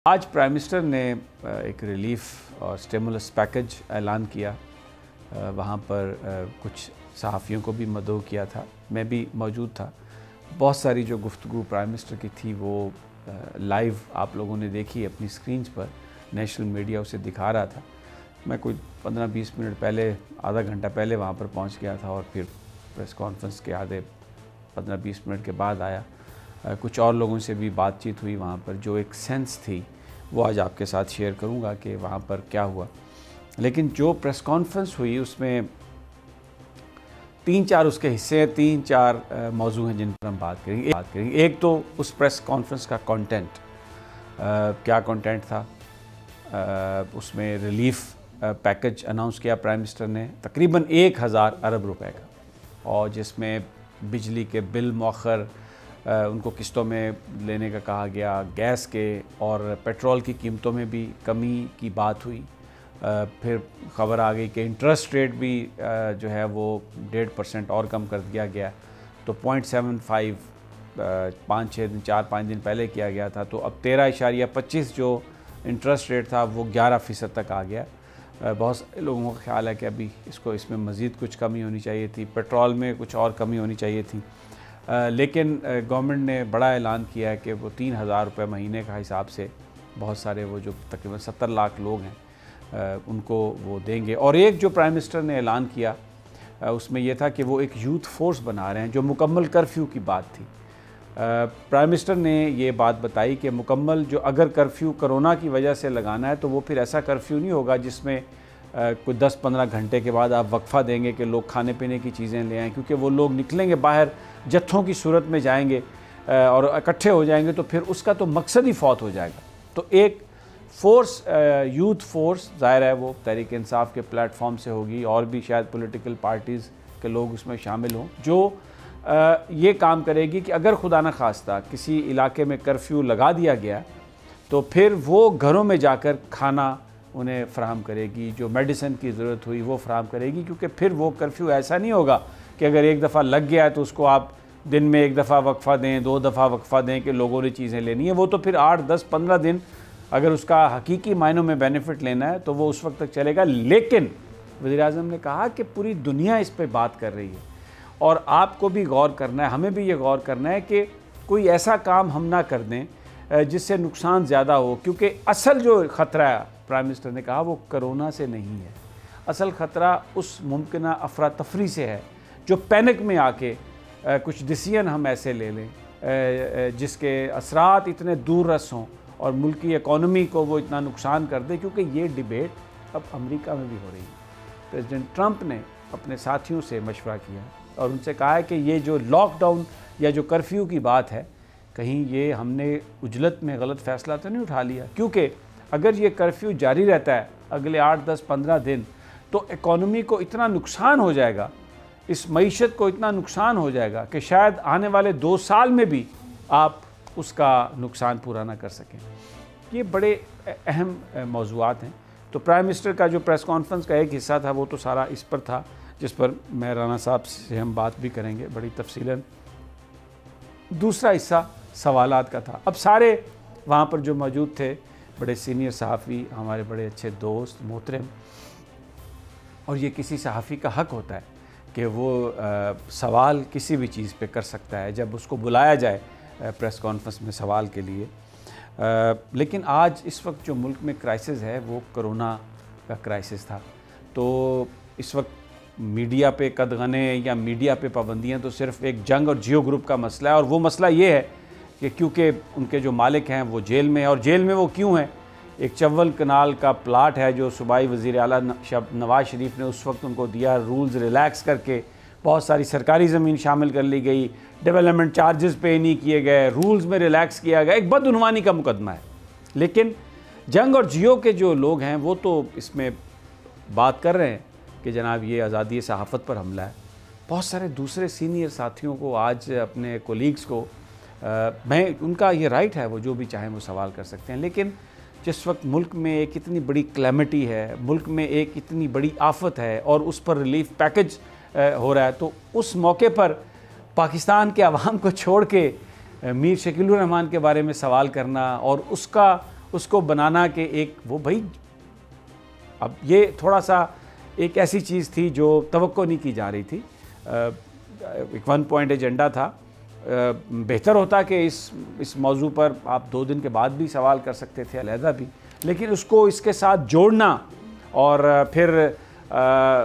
آج prime minister نے ایک ریلیف اور سٹیمولس پیکج اعلان کیا۔ وہاں پر کچھ صحافیوں کو بھی مدعو کیا تھا، میں بھی موجود تھا۔ بہت ساری جو گفتگو پرائم منسٹر کی تھی وہ لائیو آپ لوگوں نے دیکھی اپنی سکرینز پر، نیشنل میڈیا اسے دکھا رہا تھا۔ میں کوئی 15-20 منٹ پہلے، آدھا گھنٹہ پہلے وہاں پر پہنچ گیا تھا اور پھر پریس کانفرنس کے آدھے 15-20 منٹ کے بعد آیا۔ کچھ اور لوگوں سے بھی بات چیت ہوئی وہاں پر، جو ایک سینس تھی وہ آج آپ کے ساتھ شیئر کروں گا کہ وہاں پر کیا ہوا۔ لیکن جو پریس کانفرنس ہوئی اس میں 3-4 اس کے حصے ہیں، 3-4 موضوع ہیں جن پر ہم بات کریں گے۔ ایک تو اس پریس کانفرنس کا کنٹینٹ، کیا کنٹینٹ تھا۔ اس میں ریلیف پیکج اناؤنس کیا پرائم منسٹر نے، تقریباً 1000 ارب روپے کا، اور جس میں بجلی کے بل مؤخر ان کو قسطوں میں لینے کا کہا گیا، گیس کے اور پیٹرول کی قیمتوں میں بھی کمی کی بات ہوئی۔ پھر خبر آ گئی کہ انٹرسٹ ریٹ بھی جو ہے وہ 1.5% اور کم کر دیا گیا، تو 0.75 4-5 دن پہلے کیا گیا تھا، تو اب 13.25 جو انٹرسٹ ریٹ تھا وہ 11% تک آ گیا۔ بہت سے لوگوں کا خیال ہے کہ ابھی اس میں مزید کچھ کمی ہونی چاہیے تھی، پیٹرول میں کچھ اور کمی ہونی چاہیے تھی۔ لیکن گورنمنٹ نے بڑا اعلان کیا ہے کہ وہ 3000 روپے مہینے کا حساب سے بہت سارے وہ جو تقریباً 70 لاکھ لوگ ہیں ان کو وہ دیں گے۔ اور ایک جو پرائم منسٹر نے اعلان کیا اس میں یہ تھا کہ وہ ایک یوتھ فورس بنا رہے ہیں، جو مکمل کرفیو کی بات تھی۔ پرائم منسٹر نے یہ بات بتائی کہ مکمل جو اگر کرفیو کرونا کی وجہ سے لگانا ہے تو وہ پھر ایسا کرفیو نہیں ہوگا جس میں کوئی 10-15 گھنٹے کے بعد آپ وقفہ دیں گے کہ لوگ کھانے پینے کی چیزیں لے آئیں، کیونکہ وہ لوگ نکلیں گے باہر، جتھوں کی صورت میں جائیں گے اور اکٹھے ہو جائیں گے، تو پھر اس کا تو مقصد ہی فوت ہو جائے گا۔ تو ایک فورس، یوتھ فورس، ظاہر ہے وہ تحریک انصاف کے پلیٹ فارم سے ہوگی، اور بھی شاید پولیٹیکل پارٹیز کے لوگ اس میں شامل ہوں، جو یہ کام کرے گی کہ اگر خدا نخواستہ کسی علاقے میں کرفیو لگا دیا گیا تو پھر وہ گھروں میں جا کر کھانا انہیں فراہم کرے گی، جو میڈیسن کی ضرورت ہوئی وہ فراہم کرے گی، کیونکہ پھر وہ کرفیو ایسا نہیں ہوگا کہ اگر ایک دفعہ لگ گیا ہے تو اس کو آپ دن میں ایک دفعہ وقفہ دیں، 2 دفعہ وقفہ دیں کہ لوگوں نے چیزیں لینی ہیں۔ وہ تو پھر 8-10-15 دن اگر اس کا حقیقی معنوں میں بینیفٹ لینا ہے تو وہ اس وقت تک چلے گا۔ لیکن وزیراعظم نے کہا کہ پوری دنیا اس پہ بات کر رہی ہے اور آپ کو بھی غور کرنا ہے، ہمیں بھی یہ غور کرنا ہے کہ کوئی ایسا کام ہم نہ کر دیں جس سے نقصان زیادہ ہو، کیونکہ اصل جو خطرہ ہے پرائم منسٹر نے کہا وہ کرونا سے نہیں ہے، اصل خطرہ اس ممکنہ افراتفری سے ہے جو پینک میں آ کے کچھ ڈیسیژن ہم ایسے لے لیں جس کے اثرات اتنے دور رس ہوں اور ملکی اکانومی کو وہ اتنا نقصان کر دے، کیونکہ یہ ڈیبیٹ اب امریکہ میں بھی ہو رہی ہے۔ پریزیڈنٹ ٹرمپ نے اپنے ساتھیوں سے مشورہ کیا اور ان سے کہا ہے کہ یہ جو لاک ڈاؤن یا جو کرفیو کی بات ہے، کہیں یہ ہم نے عجلت میں غلط فیصلہ تو نہیں اٹھا لیا، کیونکہ اگر یہ کرفیو جاری رہتا ہے اگلے 8-10-15 دن تو اکانومی کو اتنا نقصان ہو جائے گا، اس معیشت کو اتنا نقصان ہو جائے گا کہ شاید آنے والے 2 سال میں بھی آپ اس کا نقصان پورا نہ کر سکیں۔ یہ بڑے اہم موضوعات ہیں۔ تو پرائم منسٹر کا جو پریس کانفرنس کا ایک حصہ تھا وہ تو سارا اس پر تھا، جس پر میں رانا صاحب سے ہم بات بھی کریں گے بڑی تفصیلاً۔ دوسرا حصہ سوالات کا تھا۔ اب سارے وہاں پر جو موجود تھے بڑے سینئر صحافی، ہمارے بڑے اچھے دوست محترم، اور یہ کسی صحافی کا حق ہوتا ہے کہ وہ سوال کسی بھی چیز پہ کر سکتا ہے جب اس کو بلایا جائے پریس کانفرنس میں سوال کے لیے۔ لیکن آج اس وقت جو ملک میں کرائسس ہے وہ کرونا کا کرائسس تھا، تو اس وقت میڈیا پہ قدغنے یا میڈیا پہ پابندیاں تو صرف ایک جنگ اور جیو گروپ کا مسئلہ ہے، اور وہ مسئلہ یہ ہے کہ کیونکہ ان کے جو مالک ہیں وہ جیل میں ہیں، اور جیل میں وہ کیوں ہیں؟ ایک چول کنال کا پلاٹ ہے جو صوبائی وزیر اعلیٰ نواز شریف نے اس وقت ان کو دیا، رولز ریلیکس کر کے بہت ساری سرکاری زمین شامل کر لی گئی، ڈیولپمنٹ چارجز پے نہیں کیے گئے، رولز میں ریلیکس کیا گیا، ایک بدعنوانی کا مقدمہ ہے۔ لیکن جنگ اور جیو کے جو لوگ ہیں وہ تو اس میں بات کر رہے ہیں کہ جناب یہ آزادی صحافت پر حملہ ہے۔ بہت سارے دوسرے سینئر ساتھیوں کو، آج اپنے کولیگز کو، میں ان کا یہ رائٹ ہے، وہ جو بھی چاہیں وہ سوال کر سکتے ہیں، لیکن جس وقت ملک میں ایک اتنی بڑی کلیمٹی ہے، ملک میں ایک اتنی بڑی آفت ہے اور اس پر ریلیف پیکج ہو رہا ہے، تو اس موقع پر پاکستان کے عوام کو چھوڑ کے میر شکیل الرحمان کے بارے میں سوال کرنا اور اس کو بنانا کہ ایک وہ بھائی اب یہ تھوڑا سا ایک ایسی چیز تھی جو توقع نہیں کی جا رہی تھی، ایک 1 پوائنٹ ایجنڈا تھا. بہتر ہوتا کہ اس موضوع پر آپ 2 دن کے بعد بھی سوال کر سکتے تھے علیحدہ بھی، لیکن اس کو اس کے ساتھ جوڑنا. اور پھر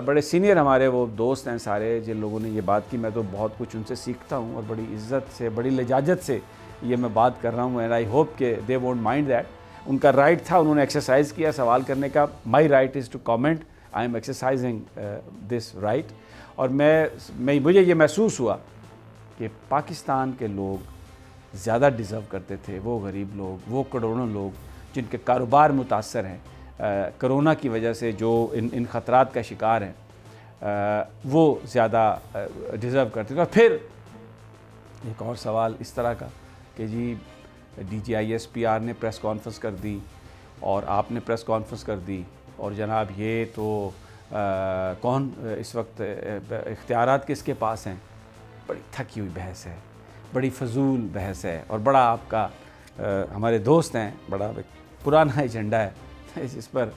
بڑے سینئر ہمارے وہ دوست ہیں سارے جن لوگوں نے یہ بات کی، میں تو بہت کچھ ان سے سیکھتا ہوں اور بڑی عزت سے بڑی لجاجت سے یہ میں بات کر رہا ہوں. اینڈ آئی ہوپ کہ دے وونٹ مائنڈ دیٹ. ان کا رائٹ تھا، انہوں نے ایکسرسائز کیا سوال کرنے کا. My right is to comment, I am exercising this right. اور مجھے یہ محسوس ہوا کہ پاکستان کے لوگ زیادہ ڈیزرو کرتے تھے، وہ غریب لوگ، وہ کروڑوں لوگ جن کے کاروبار متاثر ہیں کرونا کی وجہ سے، جو ان خطرات کا شکار ہیں، وہ زیادہ ڈیزرو کرتے تھے. اور پھر ایک اور سوال اس طرح کا کہ جی D G I S P R نے پریس کانفرنس کر دی اور آپ نے پریس کانفرنس کر دی، اور جناب یہ تو کون اس وقت اختیارات کس کے پاس ہیں. بڑی تھکی ہوئی بحث ہے، بڑی فضول بحث ہے، اور بڑا آپ کا ہمارے دوست ہیں، بڑا پرانا ایجنڈا ہے اس پر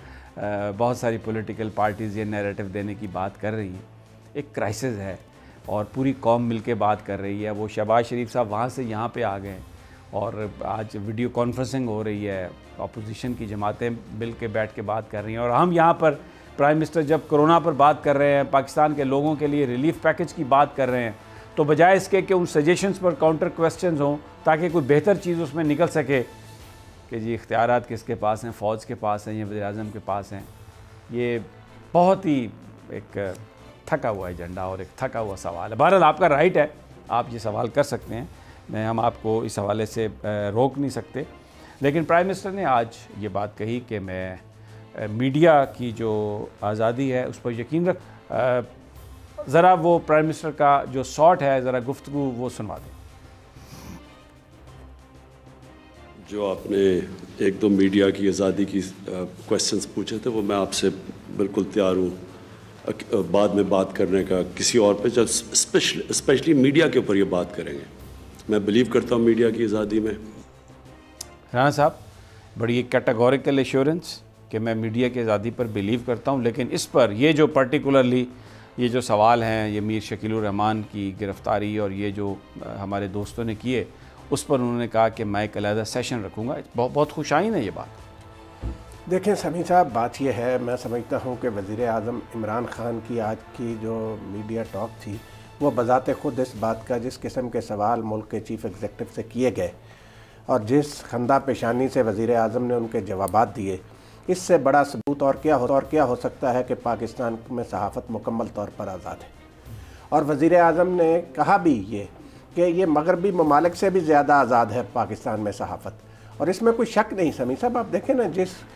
بہت ساری پولیٹیکل پارٹیز یہ نیریٹو دینے کی بات کر رہی ہیں. ایک کرائسس ہے اور پوری قوم مل کے بات کر رہی ہے. وہ شہباز شریف صاحب وہاں سے یہاں پہ آ گئے اور آج ویڈیو کانفرنسنگ ہو رہی ہے، اپوزیشن کی جماعتیں مل کے بیٹھ کے بات کر رہی ہیں، اور ہم یہاں پر پرائم منسٹر جب کرونا پر بات کر رہے ہیں، پاکستان کے لوگوں کے لیے ریلیف پیکج کی بات کر رہے ہیں، تو بجائے اس کے کہ ان سجیشنز پر کاؤنٹر کویسچنز ہوں تاکہ کوئی بہتر چیز اس میں نکل سکے کہ جی اختیارات کس کے پاس ہیں، فوج کے پاس ہیں یا وزیر اعظم کے پاس ہیں. یہ بہت ہی ایک تھکا ہوا ایجنڈا اور ایک تھکا ہوا سوال ہے. بہرحال آپ کا رائٹ ہے، آپ یہ سوال کر سکتے ہیں، ہم آپ کو اس حوالے سے روک نہیں سکتے. لیکن پرائم منسٹر نے آج یہ بات کہی کہ میں میڈیا کی جو آزادی ہے اس پر یقین رکھ. ذرا وہ پرائم منسٹر کا جو شارٹ ہے ذرا گفتگو وہ سنوا دیں. جو آپ نے 1-2 میڈیا کی آزادی کی کویسچنز پوچھے تھے، وہ میں آپ سے بالکل تیار ہوں بعد میں بات کرنے کا کسی اور پہ، جب اسپیشلی میڈیا کے اوپر یہ بات کریں گے. میں بلیو کرتا ہوں میڈیا کی آزادی میں. رانا صاحب بڑی ایک کیٹاگوریکل ایشورنس کہ میں میڈیا کی آزادی پر بلیو کرتا ہوں، لیکن اس پر یہ جو پرٹیکولرلی یہ جو سوال ہیں، یہ میر شکیل الرحمان کی گرفتاری اور یہ جو ہمارے دوستوں نے کیے، اس پر انہوں نے کہا کہ میں ایک علیحدہ سیشن رکھوں گا. بہت خوش آئین ہے یہ بات. دیکھیں سمیع صاحب، بات یہ ہے، میں سمجھتا ہوں کہ وزیر اعظم عمران خان کی آج کی جو میڈیا ٹاک تھی وہ بذات خود اس بات کا جس قسم کے سوال ملک کے چیف ایگزیکٹو سے کیے گئے اور جس خندہ پیشانی سے وزیر اعظم نے ان کے جوابات دیے، اس سے بڑا ثبوت اور کیا ہو سکتا ہے کہ پاکستان میں صحافت مکمل طور پر آزاد ہے. اور وزیر اعظم نے کہا بھی یہ کہ یہ مغربی ممالک سے بھی زیادہ آزاد ہے پاکستان میں صحافت، اور اس میں کوئی شک نہیں. سمیع صاحب آپ دیکھیں نا،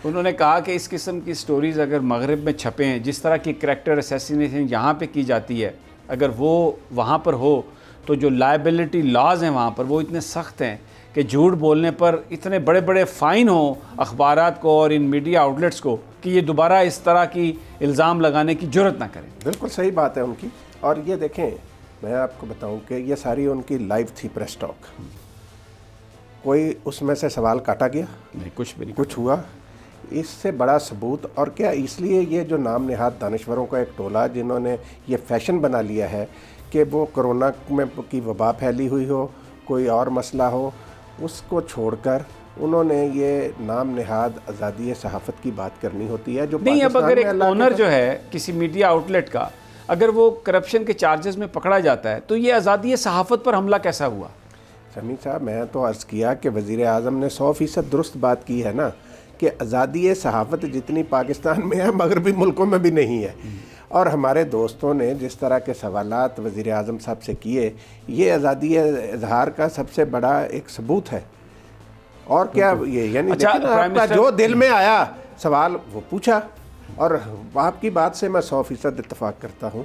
انہوں نے کہا کہ اس قسم کی سٹوریز اگر مغرب میں چھپیں ہیں، جس طرح کی کریکٹر اسیسینیشن یہاں پہ کی جاتی ہے، اگر وہ وہاں پر ہو تو جو لائبلٹی لاز ہیں وہاں پر وہ اتنے سخت ہیں کہ جھوٹ بولنے پر اتنے بڑے بڑے فائن ہوں اخبارات کو اور ان میڈیا آؤٹلیٹس کو کہ یہ دوبارہ اس طرح کی الزام لگانے کی جرت نہ کریں. بالکل صحیح بات ہے ان کی. اور یہ دیکھیں، میں آپ کو بتاؤں کہ یہ ساری ان کی لائیو تھی پریس ٹاک. کوئی اس میں سے سوال کاٹا گیا نہیں، کچھ بھی نہیں، کچھ ہوا. اس سے بڑا ثبوت اور کیا، اس لیے یہ جو نام نہاد دانشوروں کا ایک ٹولہ جنہوں نے یہ فیشن بنا لیا ہے کہ وہ کرونا میں کی وبا پھیلی ہوئی ہو، کوئی اور مسئلہ ہو، اس کو چھوڑ کر انہوں نے یہ نام نہاد آزادی صحافت کی بات کرنی ہوتی ہے. جو نہیں، اب اگر ایک اونر جو ہے کسی میڈیا آؤٹلیٹ کا اگر وہ کرپشن کے چارجز میں پکڑا جاتا ہے تو یہ آزادی صحافت پر حملہ کیسا ہوا؟ سمیع صاحب، میں تو عرض کیا کہ وزیر اعظم نے 100% درست بات کی ہے نا کہ آزادی صحافت جتنی پاکستان میں ہے مغربی ملکوں میں بھی نہیں ہے. اور ہمارے دوستوں نے جس طرح کے سوالات وزیر اعظم صاحب سے کیے، یہ آزادی اظہار کا سب سے بڑا ایک ثبوت ہے. اور کیا یہ یعنی آپ کا جو دل میں آیا سوال وہ پوچھا. اور آپ کی بات سے میں 100% اتفاق کرتا ہوں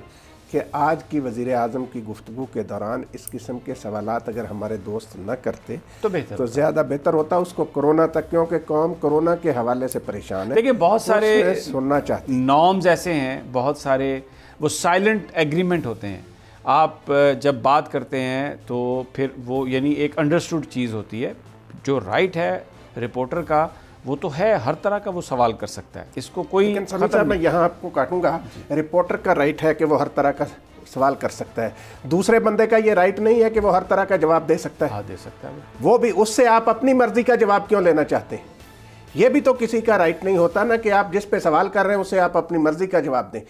کہ آج کی وزیر اعظم کی گفتگو کے دوران اس قسم کے سوالات اگر ہمارے دوست نہ کرتے تو زیادہ بہتر ہوتا. اس کو کرونا تک، کیونکہ قوم کرونا کے حوالے سے پریشان ہے. دیکھیں بہت سارے سننا چاہتی نارمز ایسے ہیں، بہت سارے وہ سائلنٹ ایگریمنٹ ہوتے ہیں. آپ جب بات کرتے ہیں تو پھر وہ یعنی ایک انڈرسٹوڈ چیز ہوتی ہے. جو رائٹ ہے رپورٹر کا وہ تو ہے، ہر طرح کا وہ سوال کر سکتا ہے، اس کو کوئی لیکن سمیع صاحب میں یہاں آپ کو کاٹوں گا، رپورٹر کا رائٹ ہے کہ وہ ہر طرح کا سوال کر سکتا ہے، دوسرے بندے کا یہ رائٹ نہیں ہے کہ وہ ہر طرح کا جواب دے سکتا ہے. ہاں دے سکتا ہے وہ بھی اس سے آپ اپنی مرضی کا جواب کیوں لینا چاہتے ہیں؟ یہ بھی تو کسی کا رائٹ نہیں ہوتا نا کہ آپ جس پہ سوال کر رہے ہیں اسے آپ اپنی مرضی کا جواب دیں.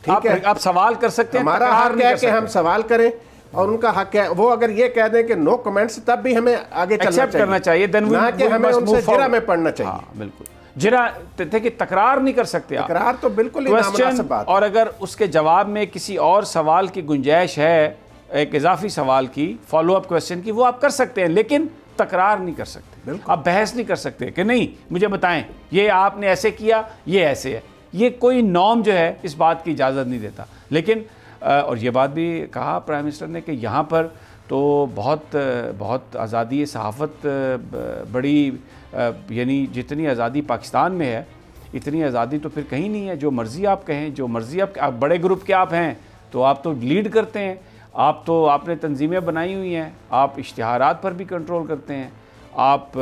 ٹھیک ہے، آپ سوال کر سکتے ہیں، ہمارا حق ہے کہ ہم سوال کریں اور ان کا حق ہے وہ اگر یہ کہہ دیں کہ نو کمنٹس تب بھی ہمیں آگے چلنا چاہیے، نہ کہ ہمیں ان سے جرا میں پڑھنا چاہیے. ہاں بالکل، جرا کہ تکرار نہیں کر سکتے آپ، تکرار تو بالکل ہی نامناسب بات ہے. اور اگر اس کے جواب میں کسی اور سوال کی گنجائش ہے، ایک اضافی سوال کی، فالو اپ کویسچن کی، وہ آپ کر سکتے ہیں، لیکن تکرار نہیں کر سکتے، آپ بحث نہیں کر سکتے کہ نہیں مجھے بتائیں یہ آپ نے ایسے کیا، یہ ایسے ہے. یہ کوئی نارم جو ہے اس بات کی اجازت نہیں دیتا. لیکن اور یہ بات بھی کہا پرائم منسٹر نے کہ یہاں پر تو بہت آزادی صحافت بڑی، یعنی جتنی آزادی پاکستان میں ہے اتنی آزادی تو پھر کہیں نہیں ہے. جو مرضی آپ کہیں، جو مرضی آپ بڑے گروپ کے آپ ہیں تو آپ تو لیڈ کرتے ہیں، آپ نے تنظیمیں بنائی ہوئی ہیں، آپ اشتہارات پر بھی کنٹرول کرتے ہیں، آپ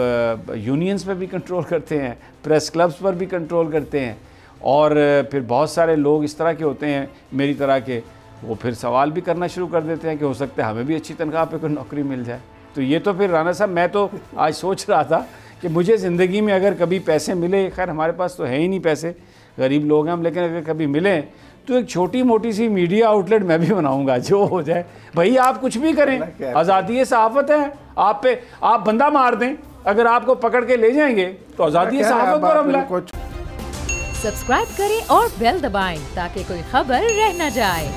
یونینز پر بھی کنٹرول کرتے ہیں، پریس کلبز پر بھی کنٹرول کرتے ہیں. اور پھر بہت سارے لوگ اس طرح کے ہوتے ہیں میری طرح کے، وہ پھر سوال بھی کرنا شروع کر دیتے ہیں کہ ہو سکتا ہے ہمیں بھی اچھی تنخواہ پہ کوئی نوکری مل جائے. تو یہ تو پھر رانا صاحب، میں تو آج سوچ رہا تھا کہ مجھے زندگی میں اگر کبھی پیسے ملے، خیر ہمارے پاس تو ہے ہی نہیں پیسے، غریب لوگ ہیں ہم، لیکن اگر کبھی ملیں تو ایک چھوٹی موٹی سی میڈیا آؤٹ لیٹ میں بھی بناؤں گا، جو ہو جائے. بھائی آپ کچھ بھی کریں، آزادی صحافت ہے، آپ پہ آپ بندہ مار دیں، اگر آپ کو پکڑ کے لے جائیں گے تو آزادی صحافت پر حملہ. سبسکرائب کریں اور بیل دبائیں تاکہ کوئی خبر رہ نہ جائے.